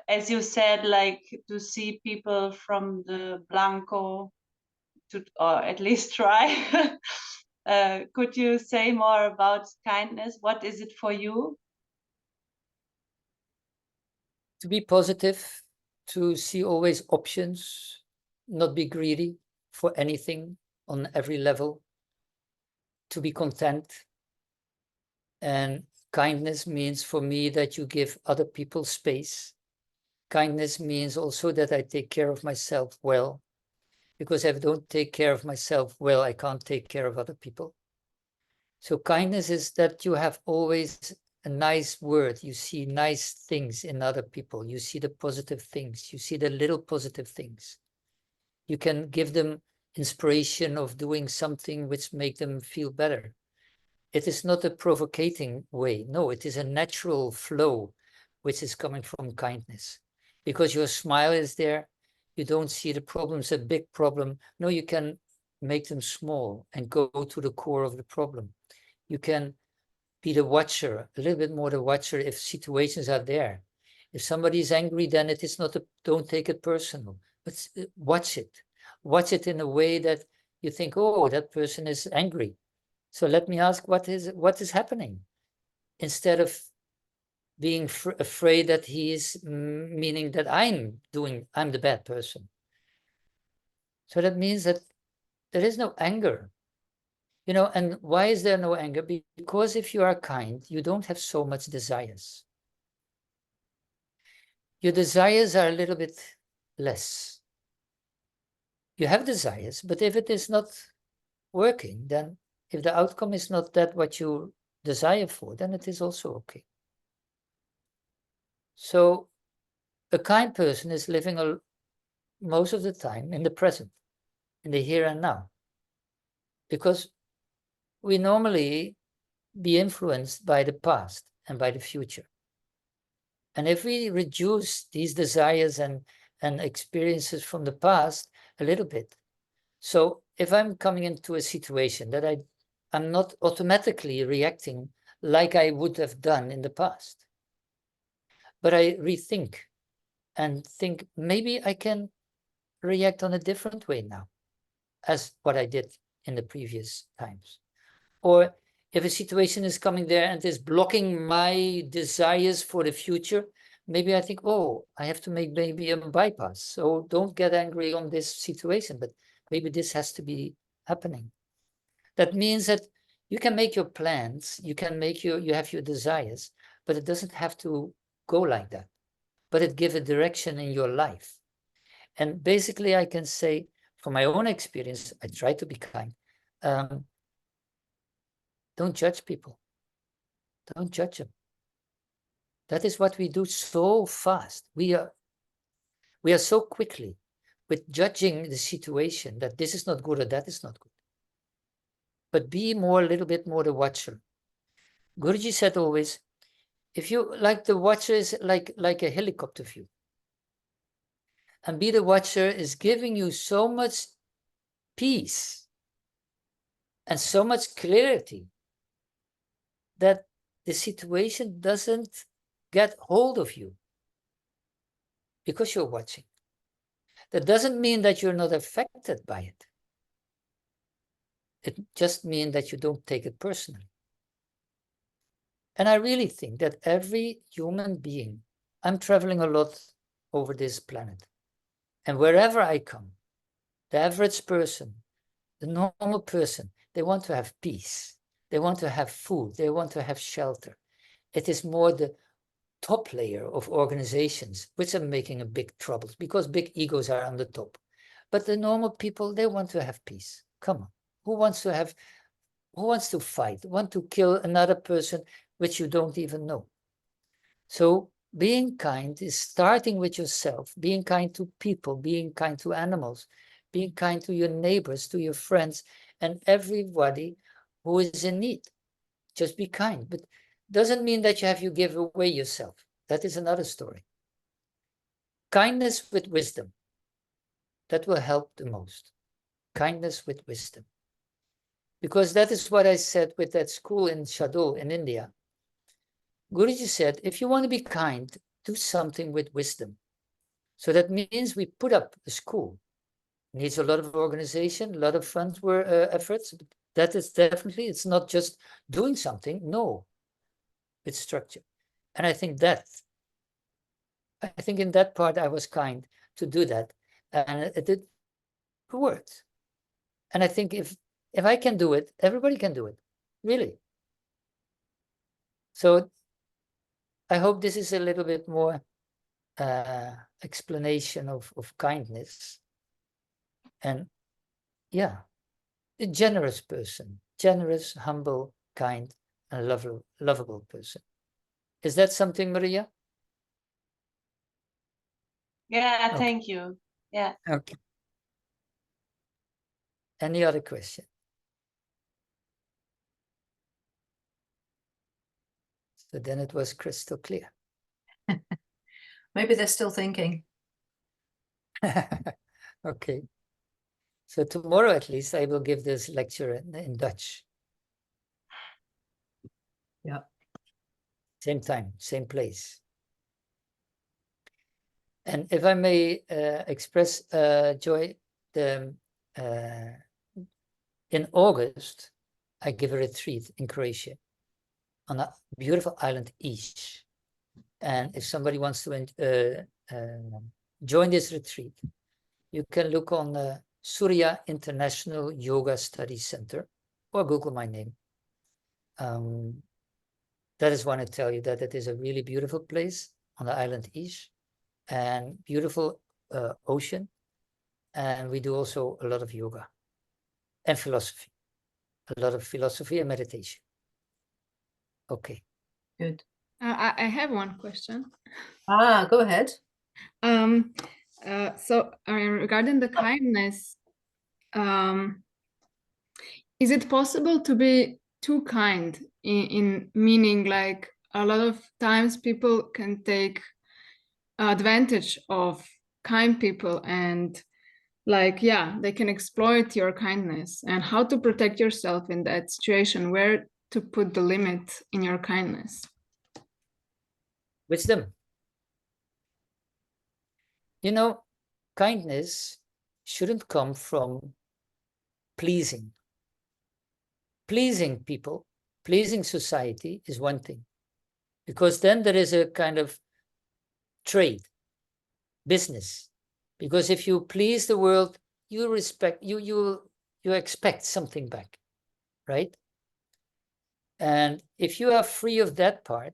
As you said, like, to see people from the blanco, or at least try. Could you say more about kindness? What is it for you? To be positive, to see always options, not be greedy for anything on every level, to be content. And kindness means for me that you give other people space. Kindness means also that I take care of myself well, because if I don't take care of myself well, I can't take care of other people. So kindness is that you have always a nice word. You see nice things in other people. You see the positive things. You see the little positive things. You can give them inspiration of doing something which make them feel better. It is not a provocating way. No, it is a natural flow which is coming from kindness. Because your smile is there, you don't see the problems, a big problem. No, you can make them small and go to the core of the problem. You can be the watcher, a little bit more the watcher if situations are there. If somebody is angry, then it is not don't take it personal, but watch it. Watch it in a way that you think, oh, that person is angry. So let me ask, what is happening? Instead of being afraid that he is meaning that I'm the bad person. So that means that there is no anger. You know, and why is there no anger? Because if you are kind, you don't have so much desires. Your desires are a little bit less. You have desires, but if it is not working, then if the outcome is not that what you desire for, then it is also okay. So a kind person is living most of the time in the present, in the here and now. Because we normally be influenced by the past and by the future. And if we reduce these desires and experiences from the past a little bit, so if I'm coming into a situation that I'm not automatically reacting like I would have done in the past, but I rethink and think maybe I can react on a different way now as what I did in the previous times. Or if a situation is coming there and is blocking my desires for the future, maybe I think, oh, I have to make maybe a bypass. So don't get angry on this situation, but maybe this has to be happening. That means that you can make your plans, you have your desires, but it doesn't have to go like that. But it gives a direction in your life. And basically I can say, from my own experience, I try to be kind. Don't judge people. Don't judge them. That is what we do so fast. We are so quickly with judging the situation that this is not good or that is not good. But be a little bit more the watcher. Guruji said always, if you like, the watcher is like a helicopter view. and be the watcher is giving you so much peace and so much clarity that the situation doesn't get hold of you because you're watching. That doesn't mean that you're not affected by it. It just means that you don't take it personally. And I really think that every human being, I'm traveling a lot over this planet, and wherever I come, the average person, the normal person, they want to have peace. They want to have food. They want to have shelter. It is more the top layer of organizations which are making a big trouble because big egos are on the top. But the normal people, they want to have peace. Come on. Who wants to fight, want to kill another person which you don't even know? So being kind is starting with yourself, being kind to people, being kind to animals, being kind to your neighbors, to your friends, and everybody who is in need. Just be kind, but doesn't mean that you give away yourself. That is another story. Kindness with wisdom, that will help the most. Kindness with wisdom. Because that is what I said with that school in Shahdol in India. Guruji said, if you want to be kind, do something with wisdom. So that means we put up a school. It needs a lot of organization, a lot of funds efforts. That is definitely, it's not just doing something, no, it's structure. And I think in that part I was kind to do that, and it worked. And I think if I can do it, everybody can do it, really. So I hope this is a little bit more explanation of kindness. And yeah, a generous person, generous, humble, kind, and lovable person. Is that something, Maria? Yeah, Okay. thank you. Yeah. Okay. Any other question? So then it was crystal clear. Maybe they're still thinking. Okay. So tomorrow, at least, I will give this lecture in Dutch. Yeah. Same time, same place. And if I may express joy, in August, I give a retreat in Croatia on a beautiful island, Isch. And if somebody wants to join this retreat, you can look on the Surya International Yoga Study Center or Google my name. That is one I tell you that it is a really beautiful place on the island Isch, and beautiful ocean. And we do also a lot of yoga and philosophy, a lot of philosophy and meditation. Okay. Good. I have one question. Go ahead. So regarding the kindness, is it possible to be too kind in meaning like a lot of times people can take advantage of kind people and like, yeah, they can exploit your kindness, and how to protect yourself in that situation, where to put the limit in your kindness? Wisdom. You know, kindness shouldn't come from pleasing. Pleasing people, pleasing society is one thing, because then there is a kind of trade, business. Because if you please the world, you expect something back, right? And if you are free of that part,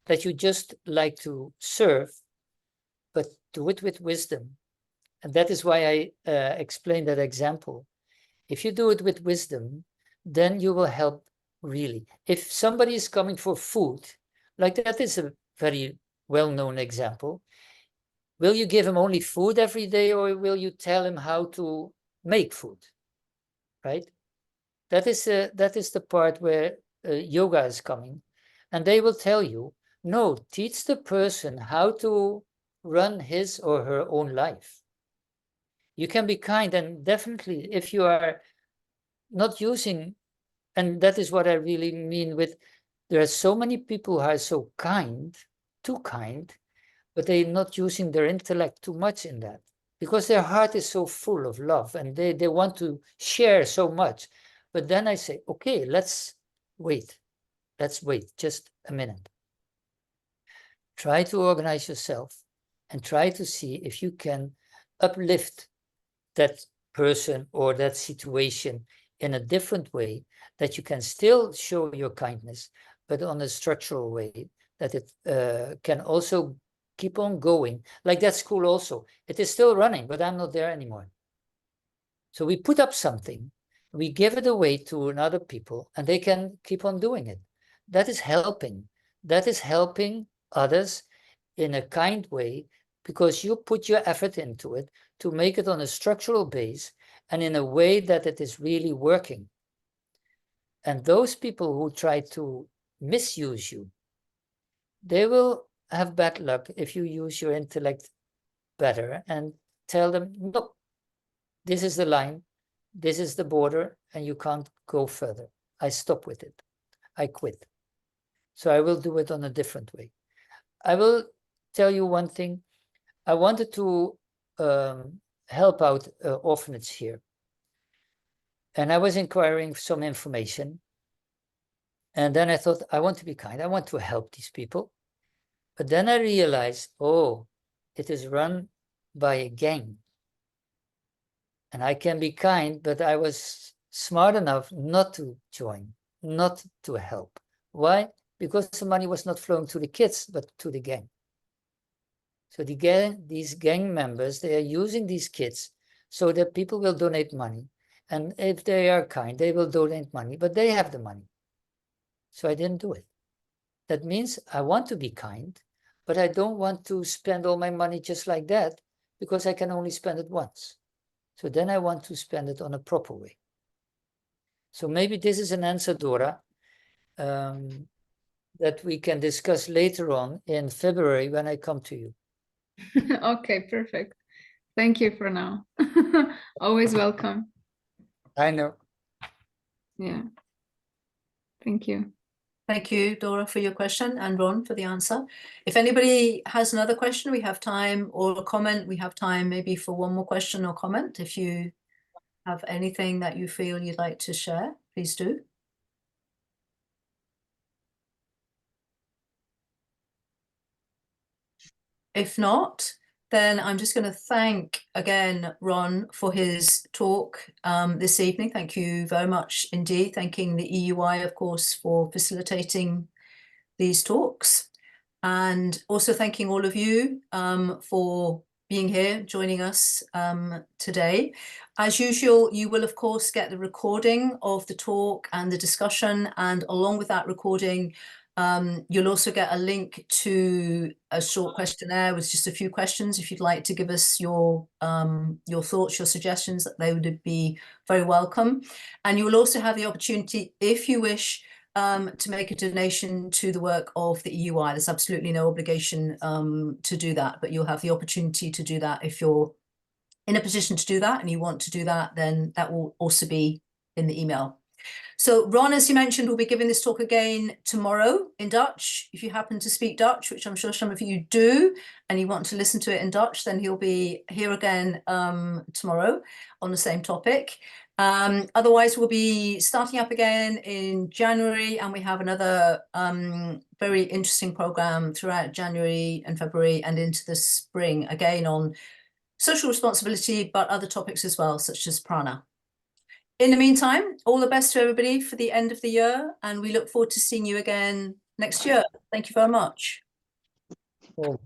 that you just like to serve, but do it with wisdom. And that is why I explained that example. If you do it with wisdom, then you will help really. If somebody is coming for food, like that is a very well-known example, will you give him only food every day, or will you tell him how to make food, right? That is the part where yoga is coming. And they will tell you, no, teach the person how to run his or her own life. You can be kind, and definitely if you are not using, and that is what I really mean with, there are so many people who are so kind, too kind, but they're not using their intellect too much in that, because their heart is so full of love and they want to share so much. But then I say, okay, let's wait just a minute. Try to organize yourself and try to see if you can uplift that person or that situation in a different way, that you can still show your kindness, but on a structural way, that it can also keep on going. Like that school also, it is still running, but I'm not there anymore. So we put up something, we give it away to another people, and they can keep on doing it. That is helping. That is helping others in a kind way, because you put your effort into it to make it on a structural base and in a way that it is really working. And those people who try to misuse you, they will have bad luck if you use your intellect better and tell them, no, this is the line, this is the border, and you can't go further. I stop with it. I quit. So I will do it on a different way. I will tell you one thing. I wanted to help out orphanage here. And I was inquiring some information. And then I thought, I want to be kind. I want to help these people. But then I realized, oh, it is run by a gang. And I can be kind, but I was smart enough not to join, not to help. Why? Because the money was not flowing to the kids, but to the gang. So these gang members, they are using these kids so that people will donate money. And if they are kind, they will donate money, but they have the money. So I didn't do it. That means I want to be kind, but I don't want to spend all my money just like that, because I can only spend it once. So then I want to spend it on a proper way. So maybe this is an answer, Dora, that we can discuss later on in February when I come to you. Okay, perfect. Thank you for now. Always welcome. I know. Yeah. Thank you. Thank you, Dora, for your question, and Ron for the answer. If anybody has another question, we have time, or a comment, we have time maybe for one more question or comment. If you have anything that you feel you'd like to share, please do. If not, then I'm just going to thank again Ron for his talk this evening. Thank you very much indeed. Thanking the EUI, of course, for facilitating these talks. And also thanking all of you for being here, joining us today. As usual, you will, of course, get the recording of the talk and the discussion. And along with that recording, you'll also get a link to a short questionnaire with just a few questions. If you'd like to give us your thoughts, your suggestions, they would be very welcome. And you will also have the opportunity, if you wish, to make a donation to the work of the EUI. There's absolutely no obligation to do that, but you'll have the opportunity to do that if you're in a position to do that and you want to do that, then that will also be in the email. So Ron, as you mentioned, will be giving this talk again tomorrow in Dutch. If you happen to speak Dutch, which I'm sure some of you do, and you want to listen to it in Dutch, then he'll be here again tomorrow on the same topic. Otherwise, we'll be starting up again in January, and we have another very interesting program throughout January and February and into the spring, again on social responsibility, but other topics as well, such as prana. In the meantime, all the best to everybody for the end of the year, and we look forward to seeing you again next year. Thank you very much. Oh.